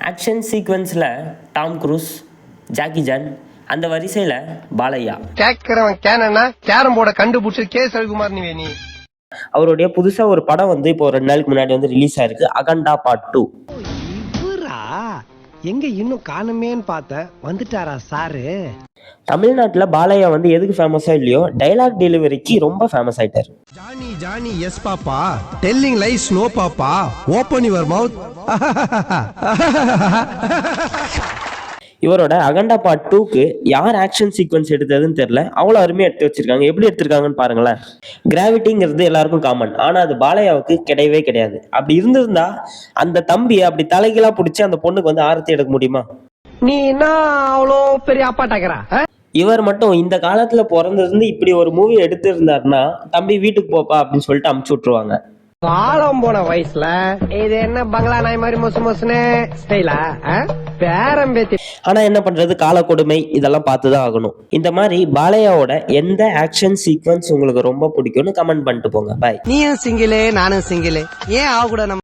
Action சீக்வன்ஸில் Tom Cruise, Jackie Chan, அந்த வரிசையில் பாலையா. கேட்கிறவன் கேனா கேரம் போர்டை கண்டுபிடிச்சு கே ரவிக்குமார் நீ அவருடைய புதுசாக ஒரு படம் வந்து இப்போ 2 நாளுக்கு முன்னாடி வந்து ரிலீஸ் ஆயிருக்கு, அகண்டா பார்ட் 2. எங்க இன்னும் காணுமேன்னு பார்த்த வந்துட்டாரா சாரு. தமிழ்நாட்டில் பாலையா வந்து எதுக்கு ஃபேமஸாக இல்லையோ டைலாக் டெலிவரிக்கு ரொம்ப ஃபேமஸ் ஆயிட்டார். Johnny Johnny yes papa telling lies no papa open your mouth. இவரோட அகண்டா பார்ட் 2க்கு யார் ஆக்ஷன் சீக்வன்ஸ் எடுத்ததுன்னு தெரியல, அவ்வளோ அருமையாக எடுத்து வச்சிருக்காங்க. எப்படி எடுத்திருக்காங்கன்னு பாருங்களேன். கிராவிட்டிங்கிறது எல்லாருக்கும் காமன், ஆனால் அது பாலையாவுக்கு கிடையவே கிடையாது. அப்படி இருந்திருந்தா அந்த தம்பியை அப்படி தலைகீழா பிடிச்சி அந்த பொண்ணுக்கு வந்து ஆரத்தி எடுக்க முடியுமா? நீ என்ன அவ்வளோ பெரிய அப்பாட்டாக்கிறா? இவர் மட்டும் இந்த காலத்துல பிறந்திருந்து இப்படி ஒரு மூவி எடுத்து இருந்தாருன்னா தம்பி வீட்டுக்கு போப்பா அப்படின்னு சொல்லிட்டு அமுச்சு விட்டுருவாங்க. காலம் போன வயசுல இது என்ன பங்களா நாய் மாதிரி மொசு மொசுன்னு ஸ்டைலா பேரம்பேத்தி. ஆனா என்ன பண்றது, கால கொடுமை, இதெல்லாம் பார்த்துதான் ஆகணும். இந்த மாதிரி பாலையாவோட எந்த ஆக்ஷன் சீக்வன்ஸ் உங்களுக்கு ரொம்ப பிடிக்கும்னு கமெண்ட் பண்ணிட்டு போங்க. பாய். நீயும் சிங்கிளே நானும் சிங்கிளே, ஏன் ஆக கூட